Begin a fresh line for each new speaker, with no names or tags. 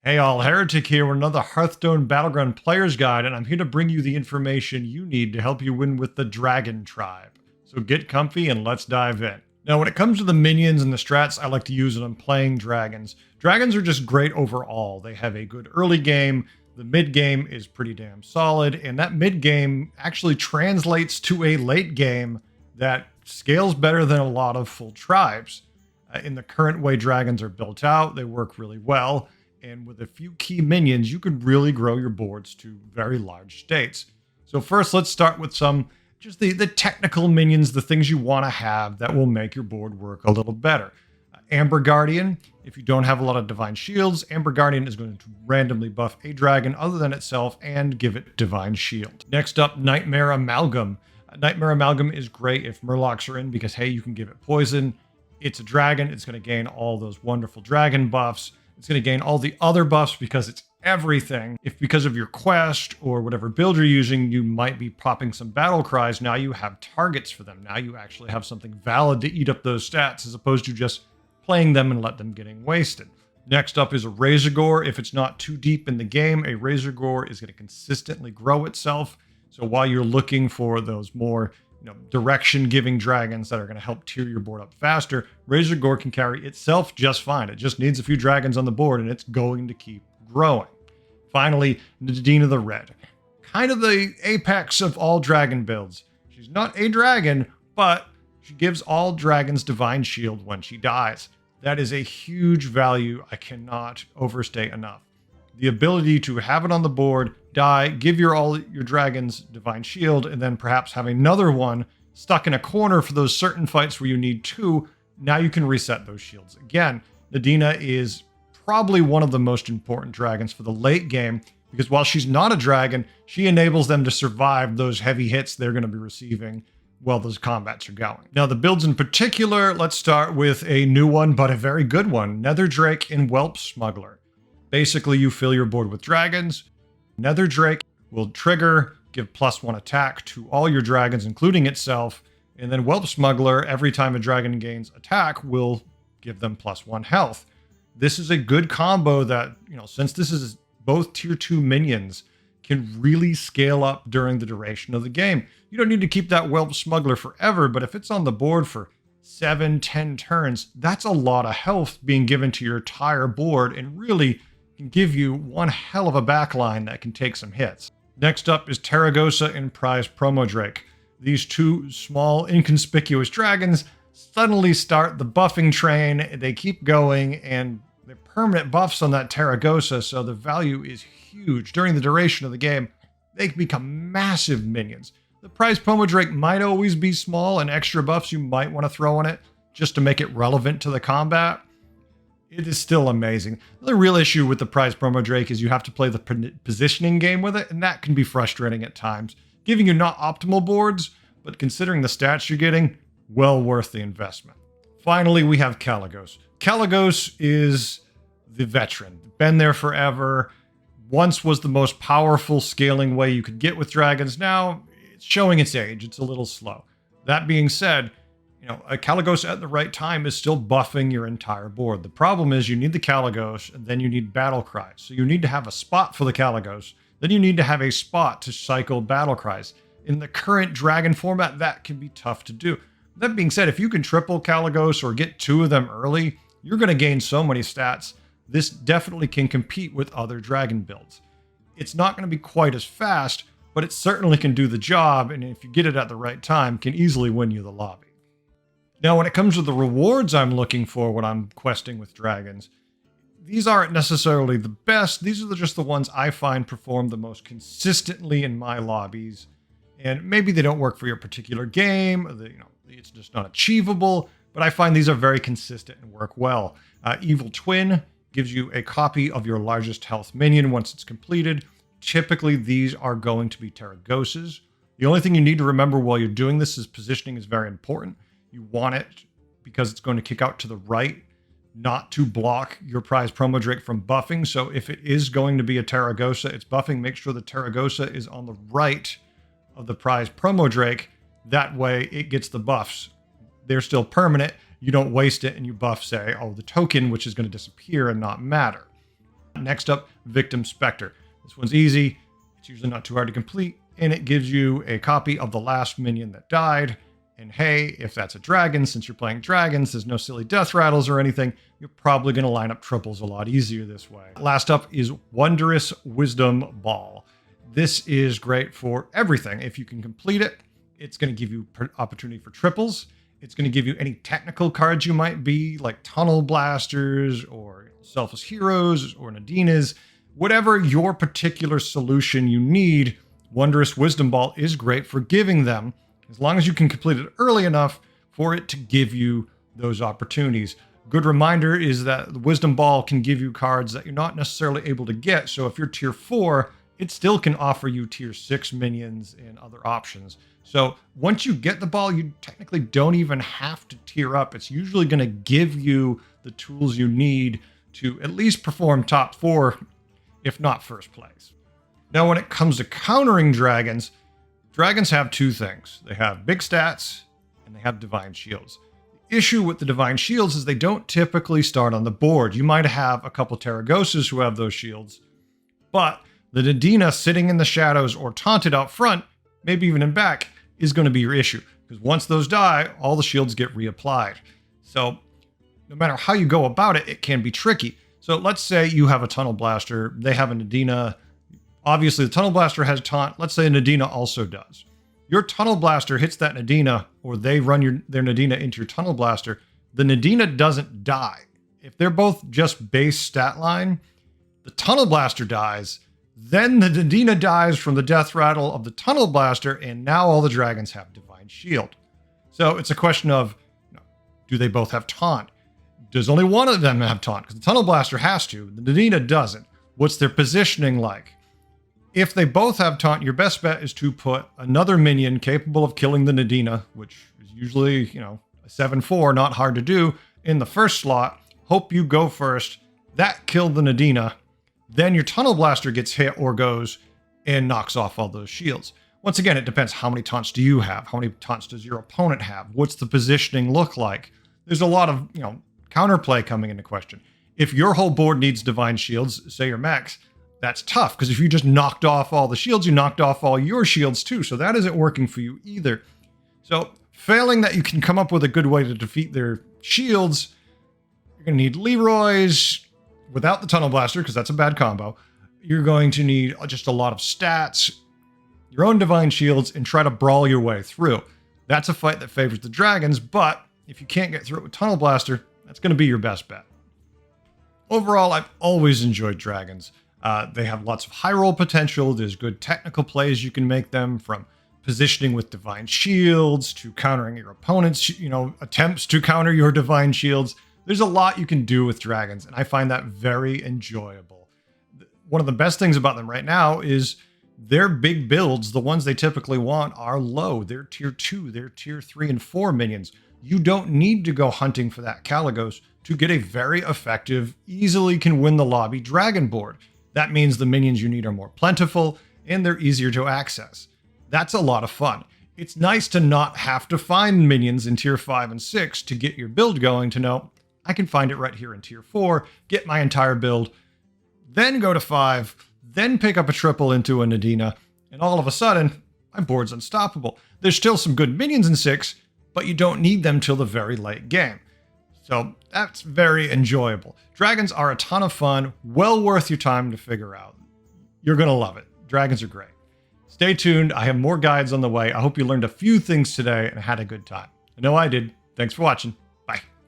Hey all, Heretic here with another Hearthstone Battleground Players Guide, and I'm here to bring you the information you need to help you win with the Dragon Tribe. So get comfy and let's dive in. Now when it comes to the minions and the strats I like to use when I'm playing dragons, dragons are just great overall. They have a good early game, the mid game is pretty damn solid, and that mid game actually translates to a late game that scales better than a lot of full tribes. In the current way dragons are built out, they work really well. And with a few key minions, you could really grow your boards to very large states. So first, let's start with just the technical minions, the things you want to have that will make your board work a little better. Amber Guardian, if you don't have a lot of Divine Shields, Amber Guardian is going to randomly buff a dragon other than itself and give it Divine Shield. Next up, Nightmare Amalgam. Nightmare Amalgam is great if Murlocs are in because, hey, you can give it poison. It's a dragon. It's going to gain all those wonderful dragon buffs. It's going to gain all the other buffs because it's everything. If because of your quest or whatever build you're using, you might be popping some battle cries, now you have targets for them. Now you actually have something valid to eat up those stats as opposed to just playing them and let them getting wasted. Next up is a Razor Gore. If it's not too deep in the game, a Razor Gore is going to consistently grow itself. So while you're looking for those more direction-giving dragons that are going to help tier your board up faster, Razor Gore can carry itself just fine. It just needs a few dragons on the board, and it's going to keep growing. Finally, Nadina the Red. Kind of the apex of all dragon builds. She's not a dragon, but she gives all dragons Divine Shield when she dies. That is a huge value I cannot overstate enough. The ability to have it on the board, die, give all your dragons Divine Shield, and then perhaps have another one stuck in a corner for those certain fights where you need two. Now you can reset those shields. Again, Nadina is probably one of the most important dragons for the late game because while she's not a dragon, she enables them to survive those heavy hits they're going to be receiving while those combats are going. Now the builds in particular, let's start with a new one, but a very good one, Nether Drake and Whelp Smuggler. Basically, you fill your board with dragons. Nether Drake will trigger, give +1 attack to all your dragons, including itself. And then Whelp Smuggler, every time a dragon gains attack, will give them +1 health. This is a good combo that, since this is both tier 2 minions, can really scale up during the duration of the game. You don't need to keep that Whelp Smuggler forever, but if it's on the board for 7-10 turns, that's a lot of health being given to your entire board and really can give you one hell of a backline that can take some hits. Next up is Taragosa and Prize Promo Drake. These two small, inconspicuous dragons suddenly start the buffing train. They keep going, and they're permanent buffs on that Taragosa, so the value is huge. During the duration of the game, they can become massive minions. The Prize Promo Drake might always be small, and extra buffs you might want to throw on it just to make it relevant to the combat. It is still amazing. The real issue with the Prize Promo Drake is you have to play the positioning game with it, and that can be frustrating at times, giving you not optimal boards, but considering the stats you're getting, well worth the investment. Finally, we have Kalecgos. Kalecgos is the veteran. Been there forever. Once was the most powerful scaling way you could get with dragons. Now, it's showing its age. It's a little slow. That being said, a Kalecgos at the right time is still buffing your entire board. The problem is you need the Kalecgos, and then you need battle cries. So you need to have a spot for the Kalecgos. Then you need to have a spot to cycle battle cries. In the current dragon format, that can be tough to do. That being said, if you can triple Kalecgos or get 2 of them early, you're going to gain so many stats. This definitely can compete with other dragon builds. It's not going to be quite as fast, but it certainly can do the job, and if you get it at the right time, can easily win you the lobby. Now, when it comes to the rewards I'm looking for when I'm questing with dragons, these aren't necessarily the best. These are just the ones I find perform the most consistently in my lobbies. And maybe they don't work for your particular game. It's just not achievable. But I find these are very consistent and work well. Evil Twin gives you a copy of your largest health minion once it's completed. Typically, these are going to be Taragosas. The only thing you need to remember while you're doing this is positioning is very important. You want it because it's going to kick out to the right, not to block your Prize Promo Drake from buffing. So if it is going to be a Taragosa, it's buffing, make sure the Taragosa is on the right of the Prize Promo Drake. That way it gets the buffs. They're still permanent. You don't waste it and you buff, say, the token, which is going to disappear and not matter. Next up, Victim Spectre. This one's easy. It's usually not too hard to complete, and it gives you a copy of the last minion that died. And hey, if that's a dragon, since you're playing dragons, there's no silly death rattles or anything, you're probably going to line up triples a lot easier this way. Last up is Wondrous Wisdom Ball. This is great for everything. If you can complete it, it's going to give you opportunity for triples. It's going to give you any technical cards you might be, like Tunnel Blasters or Selfless Heroes or Nadinas. Whatever your particular solution you need, Wondrous Wisdom Ball is great for giving them, as long as you can complete it early enough for it to give you those opportunities. Good reminder is that the Wisdom Ball can give you cards that you're not necessarily able to get. So if you're tier 4, it still can offer you tier 6 minions and other options. So once you get the ball, you technically don't even have to tier up. It's usually going to give you the tools you need to at least perform top 4, if not first place. Now, when it comes to countering dragons, dragons have two things. They have big stats and they have divine shields. The issue with the divine shields is they don't typically start on the board. You might have a couple Tarragosas who have those shields, but the Nadina sitting in the shadows or taunted out front, maybe even in back, is going to be your issue. Because once those die, all the shields get reapplied. So no matter how you go about it, it can be tricky. So let's say you have a Tunnel Blaster, they have a Nadina. Obviously, the Tunnel Blaster has taunt. Let's say Nadina also does. Your Tunnel Blaster hits that Nadina, or they run their Nadina into your Tunnel Blaster. The Nadina doesn't die. If they're both just base stat line, the Tunnel Blaster dies. Then the Nadina dies from the death rattle of the Tunnel Blaster, and now all the dragons have Divine Shield. So it's a question of, do they both have taunt? Does only one of them have taunt? Because the Tunnel Blaster has to. The Nadina doesn't. What's their positioning like? If they both have taunt, your best bet is to put another minion capable of killing the Nadina, which is usually, a 7/4, not hard to do, in the first slot. Hope you go first. That killed the Nadina. Then your Tunnel Blaster gets hit or goes and knocks off all those shields. Once again, it depends how many taunts do you have? How many taunts does your opponent have? What's the positioning look like? There's a lot of, counterplay coming into question. If your whole board needs Divine Shields, say your max, that's tough, because if you just knocked off all the shields, you knocked off all your shields too. So that isn't working for you either. So failing that you can come up with a good way to defeat their shields, you're going to need Leroy's without the Tunnel Blaster, because that's a bad combo. You're going to need just a lot of stats, your own Divine Shields, and try to brawl your way through. That's a fight that favors the dragons, but if you can't get through it with Tunnel Blaster, that's going to be your best bet. Overall, I've always enjoyed dragons. They have lots of high roll potential. There's good technical plays you can make them, from positioning with Divine Shields to countering your opponent's, attempts to counter your Divine Shields. There's a lot you can do with dragons, and I find that very enjoyable. One of the best things about them right now is their big builds, the ones they typically want, are low. They're tier 2, they're tier 3 and 4 minions. You don't need to go hunting for that Caligos to get a very effective, easily can win the lobby dragon board. That means the minions you need are more plentiful and they're easier to access. That's a lot of fun. It's nice to not have to find minions in tier 5 and 6 to get your build going, to know I can find it right here in tier 4, get my entire build, then go to 5, then pick up a triple into a Nadina, and all of a sudden, my board's unstoppable. There's still some good minions in 6, but you don't need them till the very late game. So that's very enjoyable. Dragons are a ton of fun, well worth your time to figure out. You're going to love it. Dragons are great. Stay tuned. I have more guides on the way. I hope you learned a few things today and had a good time. I know I did. Thanks for watching.